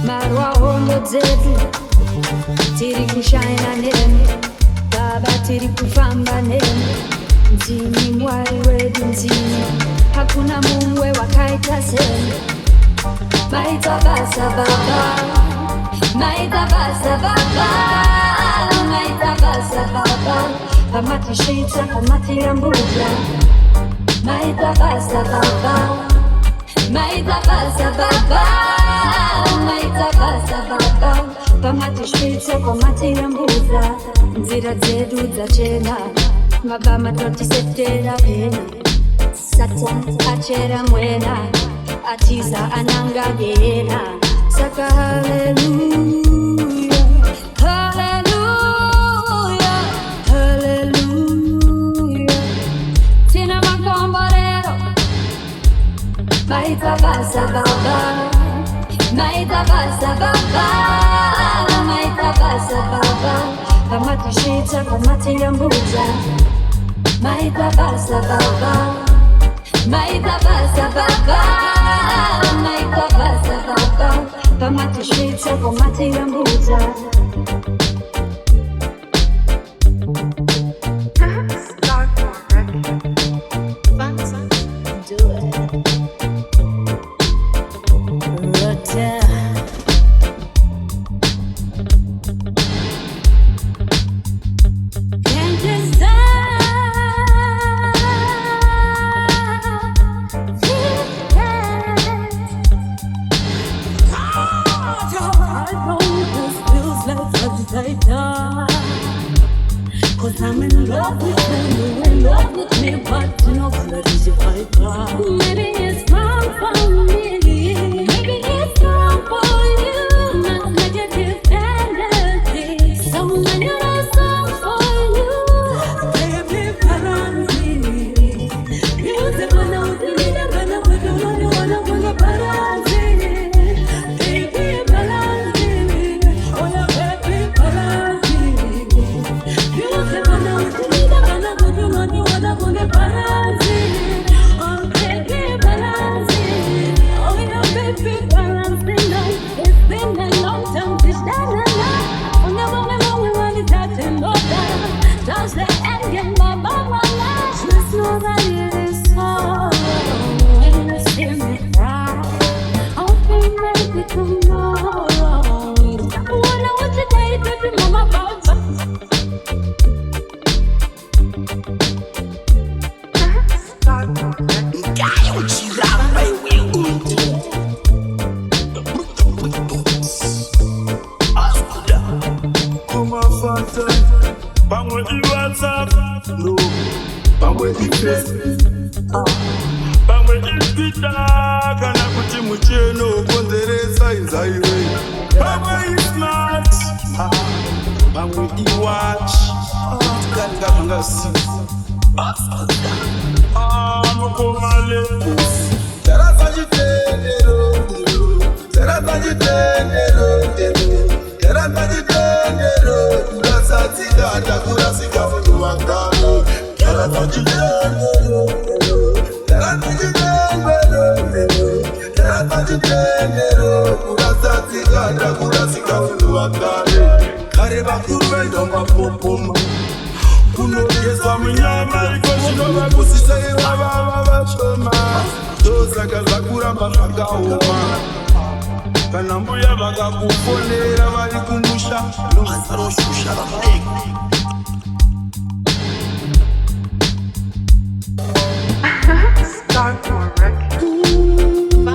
marwa hondo dzedu tiri kushaina nemi baba tiri kufamba nemi ndini mwari wedu ndini hakuna mumwe wakaita semi maita basa baba maita basa baba maita basa baba pamatishita pamatirambuja maita basa baba maita basa baba maita basa baba pamatishita pamatirambuja nzira dzedu dzachena mabama totisetera pena Satan achera mwena atiza ananga gena saka hallelujah hallelujah hallelujah tina makomborero maita basa baba maita basa baba maita basa baba pamatishita pamatirambuja maita basa baba maita basa baba maita basa baba pamatishita pamatirambuja Cause I'm in love with you, you're in love with me, but you know what is your fighter? Maybe it's wrong for me, maybe it's wrong for you. Not negative energy, so many love songs for you. Baby, balance me. Music when I was in it, I'm gonna put you on the one, I'm gonna balance it. Baby, balance me. Oh yeah, baby, balance me. Music when I was in it, I'm gonna put you on the one, I'm gonna balance it. Oh baby, balance it. Oh yeah, baby, balance it now. It's been a long time since that night. Oh never know we want it that and all that. Touch the end, get my mama lash. Just know that it is so. When you see me cry, I'll be ready tomorrow. Wanna watch the day, baby, mama, papa. Bangwe i WhatsApp, no. Bangwe i Facebook, bangwe i Twitter, kana kuti mucheno konzeresa inzaiwe. Bangwe i smart, bangwe i watch, kanga mangasi. Mukomale, terasa jitenero, terasa jitenero, terasa jitenero. Satigada kurasika fudu wangano Terata jitenero Terata jitenero Terata jitenero Kurasatigada kurasika fudu wangano Kareba kurwendo mapopoma Unogeza mnyama Ikoshino wakusisa iwaba wabachoma Dosaka zakura mpaka uma Kana mbuya vakakufonera vari kumusha novasaroshusha vamurego Start for record.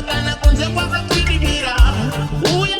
Kana kunze kwa kwidibira uya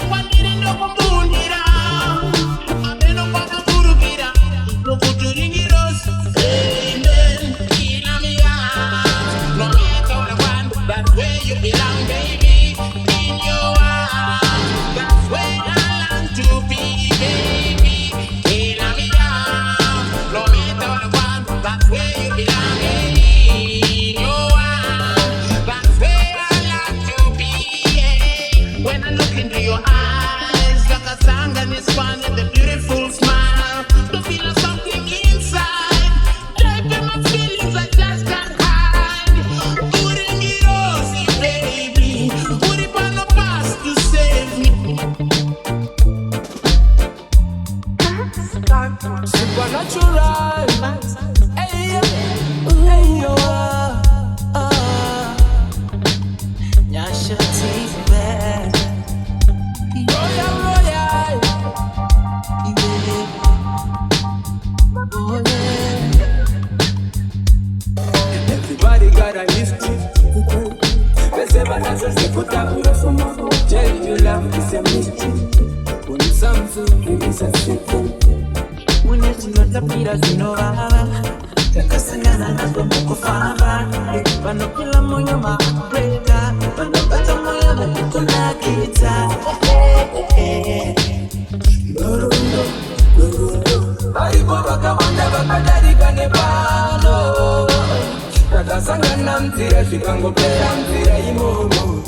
Seba nazo zikutabura somo. Tell you love is a mystery. When something is a secret. Mwenye zinotapira zinovava. Takasangana nazo mukufamba. Pano kila moyo mabreka. Pano kata moyo makukuna kita. Norundo, norundo. Aibo wakawanda wakadari kanepano. Takasangana mtira shikangopera mtira imomo.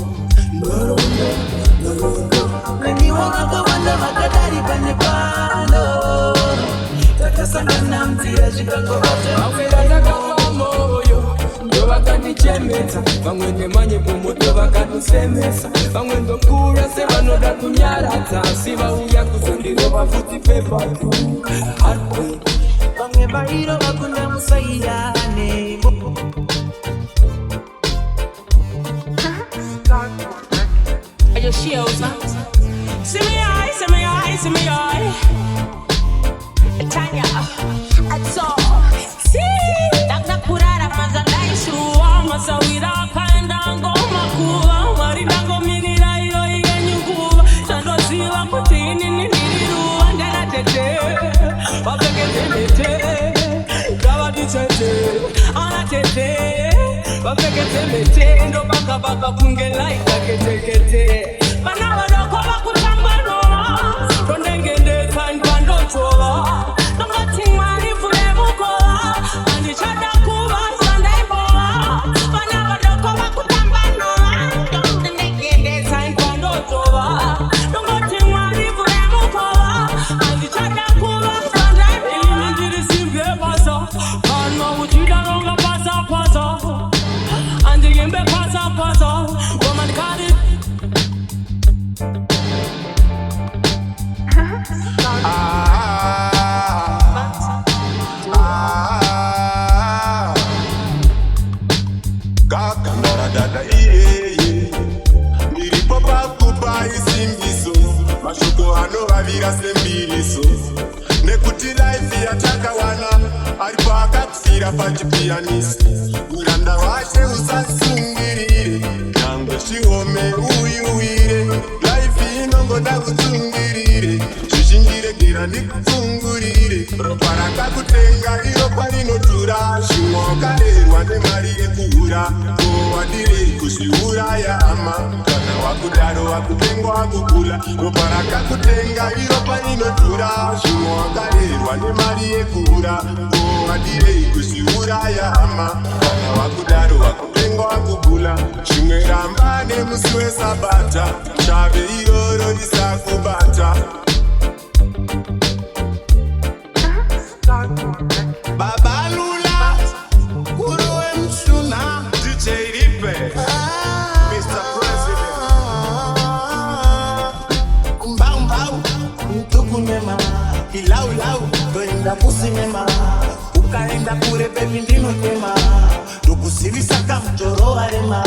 Norundo, norundo. Nani wakawanda wakadari kanepano. Takasangana mtira shikangopera mtira imomo. Ndo wakanichemeza, vamwe nemanye pomoto vakatusemesa. Vamwe ndokura sevanoda kunyarata, sivauya kuzondirova futi pepa tu. Vamwe vairo vakunda musairane. Are you shields, huh? See me eye, see me eye, see me eye. Tanya, I saw. See, Dr. Kurara Mazandai Shua, Masawira, Kandango, Makua, Maridango, Minira, Yoyukuva, Sandoziva, Putini, Niru, and then I take Babakete, Gavadicete, Anatete, Babakete, no Baka Pungelai, Kete, Panama, Kutambano, Rondengende, Fan Pandotova. Nekuti life yataka wana alipo akakufira pachipianisi uranda washe usasungirire nangwe chihome uyuwire life inongoda kutsungirire zvishingiregera ndikupfungurire ropa rakakutenga iro parinotura zvimokarerwa nemari yekuhura ko wadirei kuzviuraya ama kana wakudaro wakupengwa wakukula ropa rakakutenga iro parinotura zvimokarerwa nemari yekuhura ko wadirei kuzviuraya ama kana wakudaro wakupengwa wakukula zvimwe ramba nemusi wesabata chave iroro risakubata. Babalula, Guru Mshuna, DJ Ripe, Mr. President. Mbau, mtuku mema, ilau, goinda pusi mema, ukaenda kure baby ndino tema, tukusirisa kamjoro arema.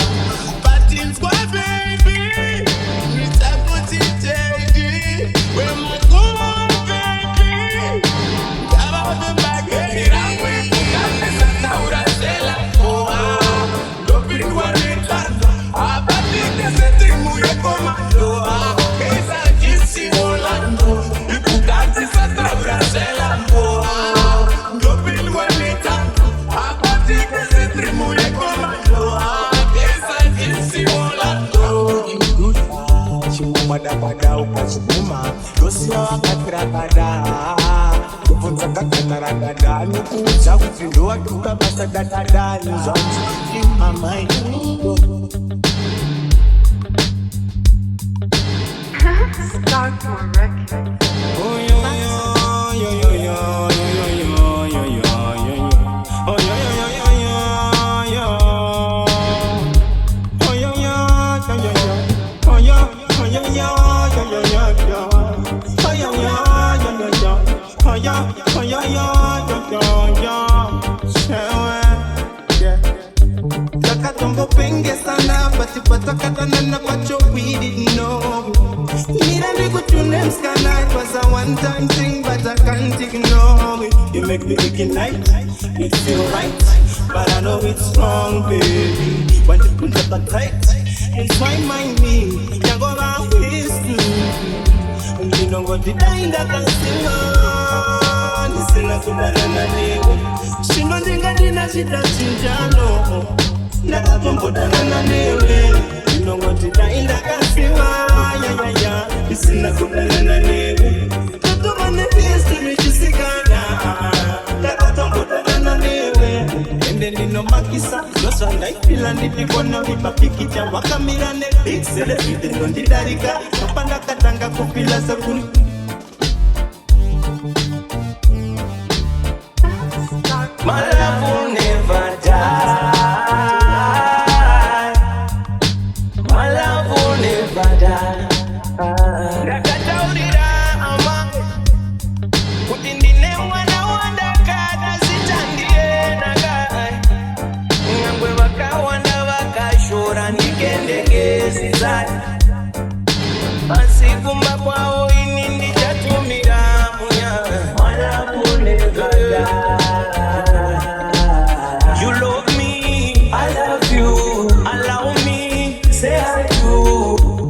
Batinskwa baby, Mr. Puti JD, we makuwa baby. Pada ukazuma dosi wakakrakada kubvunza kakanaragada nekuudza kuti ndowatuka basa datadani zvanzi imamai one-time thing, but I can't ignore it. You make me ignite, it feel right, but I know it's wrong, baby. When you put up tight, It's why my me, you go around with me. You know what the dying that can sing on. This is not banana name. She no think I didn't see that chinjano. Never come put banana name. You know what the dying that can sing on. Yeah, yeah, yeah. This is not banana name. Don't do my face to me, she's a Ghana. Never come put banana name. And then in no makisa, no sunlight, feel and if you wanna be a pikicha, wakamira ne big celebrity, no didarika, no panakatanga kupila sabuni. My love will never die. My love will never die. Rakataurira ama, kutindi ne mwana wanda kada sitandie nagai. Ngangwe wakawanda wakashora nikendege zizai. Masikumba kwao ini ndichatumira munya. My love will never die. You love me, I love you. Allow me, say I do.